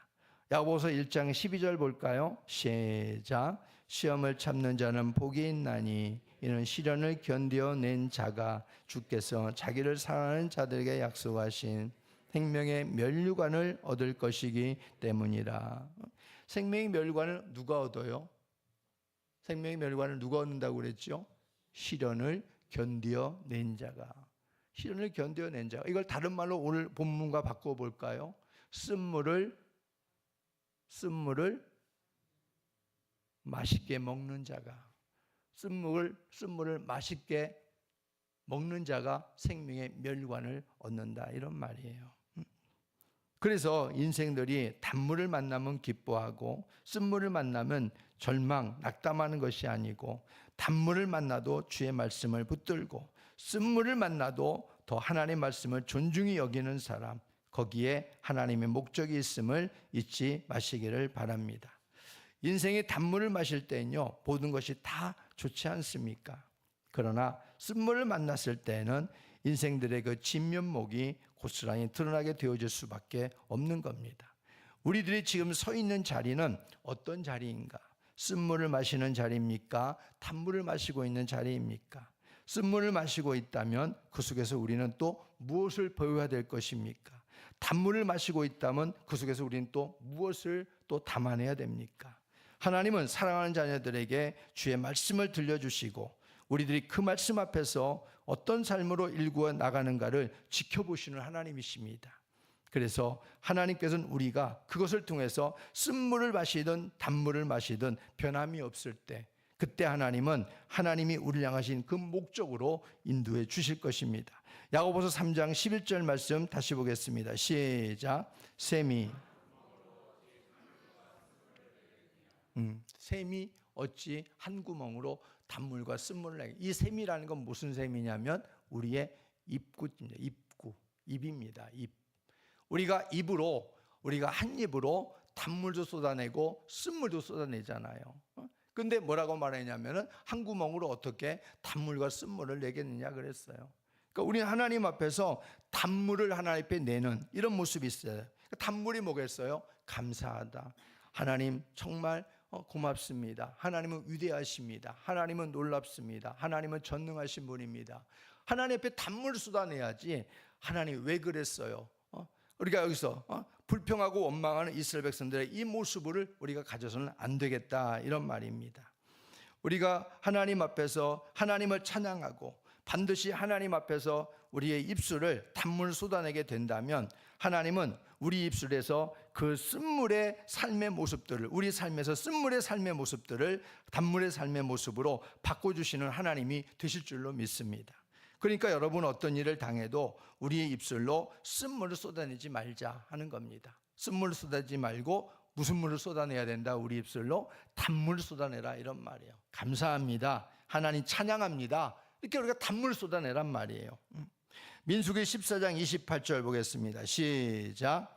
야고보서 1장 12절 볼까요? 시작. 시험을 참는 자는 복이 있나니 이는 시련을 견뎌낸 자가 주께서 자기를 사랑하는 자들에게 약속하신 생명의 면류관을 얻을 것이기 때문이라. 생명의 면류관을 누가 얻어요? 생명의 면류관을 누가 얻는다고 그랬죠? 시련을 견뎌낸 자가. 시련을 견뎌낸 자가. 이걸 다른 말로 오늘 본문과 바꿔볼까요? 쓴물을 맛있게 먹는 자가. 쓴물을 맛있게 먹는 자가 생명의 멸관을 얻는다, 이런 말이에요. 그래서 인생들이 단물을 만나면 기뻐하고 쓴물을 만나면 절망, 낙담하는 것이 아니고 단물을 만나도 주의 말씀을 붙들고 쓴물을 만나도 더 하나님의 말씀을 존중히 여기는 사람, 거기에 하나님의 목적이 있음을 잊지 마시기를 바랍니다. 인생의 단물을 마실 때는요, 모든 것이 다 좋지 않습니까? 그러나 쓴물을 만났을 때는 인생들의 그 진면목이 고스란히 드러나게 되어질 수밖에 없는 겁니다. 우리들이 지금 서 있는 자리는 어떤 자리인가? 쓴물을 마시는 자리입니까? 단물을 마시고 있는 자리입니까? 쓴물을 마시고 있다면 그 속에서 우리는 또 무엇을 보여야 될 것입니까? 단물을 마시고 있다면 그 속에서 우리는 또 무엇을 또 담아내야 됩니까? 하나님은 사랑하는 자녀들에게 주의 말씀을 들려주시고 우리들이 그 말씀 앞에서 어떤 삶으로 일구어 나가는가를 지켜보시는 하나님이십니다. 그래서 하나님께서는 우리가 그것을 통해서 쓴물을 마시든 단물을 마시든 변함이 없을 때, 그때 하나님은 하나님이 우리를 향하신 그 목적으로 인도해 주실 것입니다. 야고보서 3장 11절 말씀 다시 보겠습니다. 시작. 샘이 어찌 한 구멍으로 단물과 쓴물을 내게. 이 샘이라는 건 무슨 샘이냐면 우리의 입구입니다. 입입니다. 입. 우리가 한 입으로 단물도 쏟아내고 쓴물도 쏟아내잖아요. 근데 뭐라고 말했냐면은 한 구멍으로 어떻게 단물과 쓴물을 내겠느냐 그랬어요. 그러니까 우리는 하나님 앞에서 단물을 하나님 앞에 내는 이런 모습이 있어요. 단물이 뭐겠어요? 감사하다. 하나님 정말 고맙습니다. 하나님은 위대하십니다. 하나님은 놀랍습니다. 하나님은 전능하신 분입니다. 하나님 앞에 단물을 쏟아내야지 하나님 왜 그랬어요? 우리가 여기서 불평하고 원망하는 이스라엘 백성들의 이 모습을 우리가 가져서는 안 되겠다, 이런 말입니다. 우리가 하나님 앞에서 하나님을 찬양하고 반드시 하나님 앞에서 우리의 입술을 단물을 쏟아내게 된다면 하나님은 우리 입술에서 그 쓴물의 삶의 모습들을, 우리 삶에서 쓴물의 삶의 모습들을 단물의 삶의 모습으로 바꿔주시는 하나님이 되실 줄로 믿습니다. 그러니까 여러분 어떤 일을 당해도 우리의 입술로 쓴물을 쏟아내지 말자 하는 겁니다. 쓴물을 쏟아내지 말고 무슨 물을 쏟아내야 된다? 우리 입술로 단물을 쏟아내라, 이런 말이에요. 감사합니다. 하나님 찬양합니다. 이렇게 우리가 단물을 쏟아내란 말이에요. 민수기 14장 28절 보겠습니다. 시작.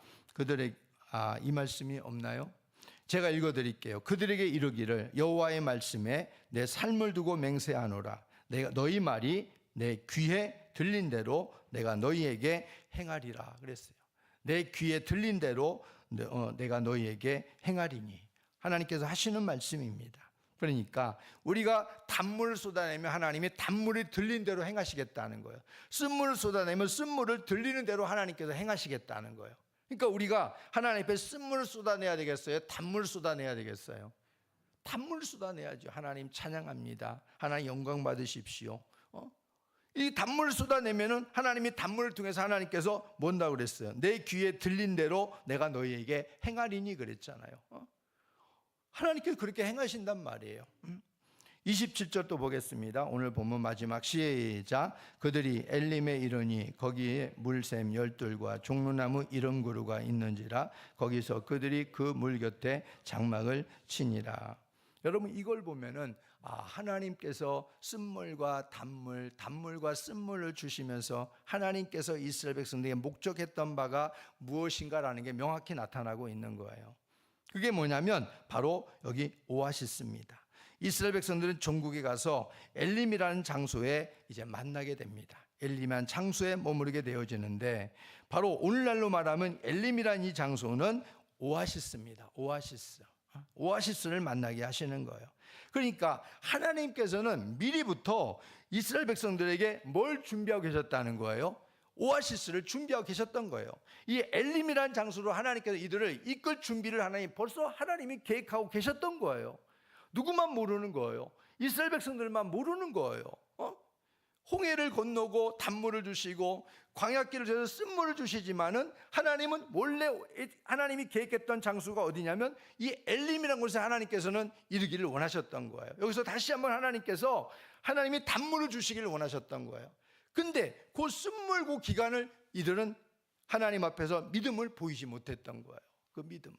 이 말씀이 없나요? 제가 읽어드릴게요. 그들에게 이르기를 여호와의 말씀에 내 삶을 두고 맹세하노라. 내가 너희 말이 내 귀에 들린 대로 내가 너희에게 행하리라 그랬어요. 내 귀에 들린 대로 내가 너희에게 행하리니. 하나님께서 하시는 말씀입니다. 그러니까 우리가 단물을 쏟아내면 하나님이 단물이 들린 대로 행하시겠다는 거예요. 쓴물을 쏟아내면 쓴물을 들리는 대로 하나님께서 행하시겠다는 거예요. 그러니까 우리가 하나님 앞에 쓴물을 쏟아내야 되겠어요? 단물을 쏟아내야 되겠어요? 단물을 쏟아내야죠. 하나님 찬양합니다. 하나님 영광 받으십시오. 이 단물을 쏟아내면은 하나님이 단물을 통해서 하나님께서 뭔다고 그랬어요? 내 귀에 들린 대로 내가 너희에게 행하리니 그랬잖아요. 하나님께서 그렇게 행하신단 말이에요. 27절도 보겠습니다. 오늘 본문 마지막 시작. 그들이 엘림에 이르니 거기에 물샘 12과 종루나무 70그루가 있는지라 거기서 그들이 그 물 곁에 장막을 치니라. 여러분 이걸 보면은 하나님께서 쓴물과 단물과 쓴물을 주시면서 하나님께서 이스라엘 백성들에게 목적했던 바가 무엇인가라는 게 명확히 나타나고 있는 거예요. 그게 뭐냐면 바로 여기 오아시스입니다. 이스라엘 백성들은 전국에 가서 엘림이라는 장소에 이제 만나게 됩니다. 엘림이라는 장소에 머무르게 되어지는데 바로 오늘날로 말하면 엘림이라는 이 장소는 오아시스입니다. 오아시스를 만나게 하시는 거예요. 그러니까 하나님께서는 미리부터 이스라엘 백성들에게 뭘 준비하고 계셨다는 거예요? 오아시스를 준비하고 계셨던 거예요. 이 엘림이라는 장소로 하나님께서 이들을 이끌 준비를 벌써 하나님이 계획하고 계셨던 거예요. 누구만 모르는 거예요? 이스라엘 백성들만 모르는 거예요. 홍해를 건너고 단물을 주시고 광야길을 저서 쓴물을 주시지만은 하나님은 몰래 하나님이 계획했던 장소가 어디냐면 이 엘림이라는 곳에 하나님께서는 이르기를 원하셨던 거예요. 여기서 다시 한번 하나님이 단물을 주시기를 원하셨던 거예요. 근데 그 쓴물 그 기간을 이들은 하나님 앞에서 믿음을 보이지 못했던 거예요. 그 믿음을.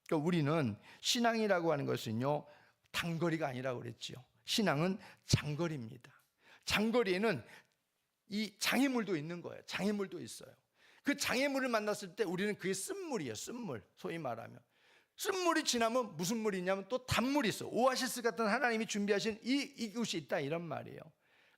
그러니까 우리는 신앙이라고 하는 것은요 단거리가 아니라고 그랬지요. 신앙은 장거리입니다. 장거리에는 이 장애물도 있는 거예요. 장애물도 있어요. 그 장애물을 만났을 때 우리는 그게 쓴물이에요. 쓴물. 소위 말하면 쓴물이 지나면 무슨 물이 있냐면 또 단물이 있어. 오아시스 같은 하나님이 준비하신 이곳이 있다 이런 말이에요.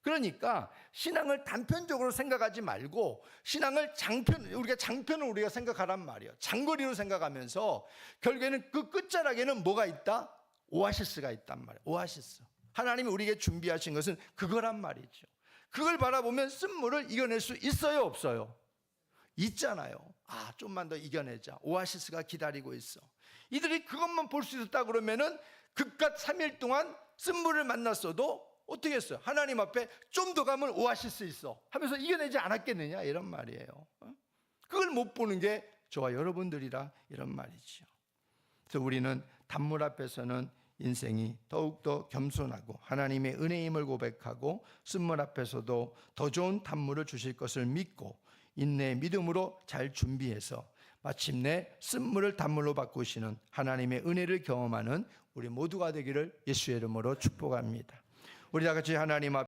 그러니까 신앙을 단편적으로 생각하지 말고 신앙을 장편을 우리가 생각하란 말이에요. 장거리로 생각하면서 결국에는 그 끝자락에는 뭐가 있다? 오아시스가 있단 말이에요. 오아시스. 하나님이 우리에게 준비하신 것은 그거란 말이죠. 그걸 바라보면 쓴물을 이겨낼 수 있어요, 없어요? 있잖아요. 좀만 더 이겨내자. 오아시스가 기다리고 있어. 이들이 그것만 볼 수 있었다 그러면은 그깟 3일 동안 쓴물을 만났어도 어떻게 했어요? 하나님 앞에 좀 더 가면 오아시스 있어 하면서 이겨내지 않았겠느냐 이런 말이에요. 그걸 못 보는 게 저와 여러분들이라 이런 말이죠. 그래서 우리는 단물 앞에서는 인생이 더욱더 겸손하고 하나님의 은혜임을 고백하고 쓴물 앞에서도 더 좋은 단물을 주실 것을 믿고 인내의 믿음으로 잘 준비해서 마침내 쓴물을 단물로 바꾸시는 하나님의 은혜를 경험하는 우리 모두가 되기를 예수의 이름으로 축복합니다. 우리 다 같이 하나님 앞에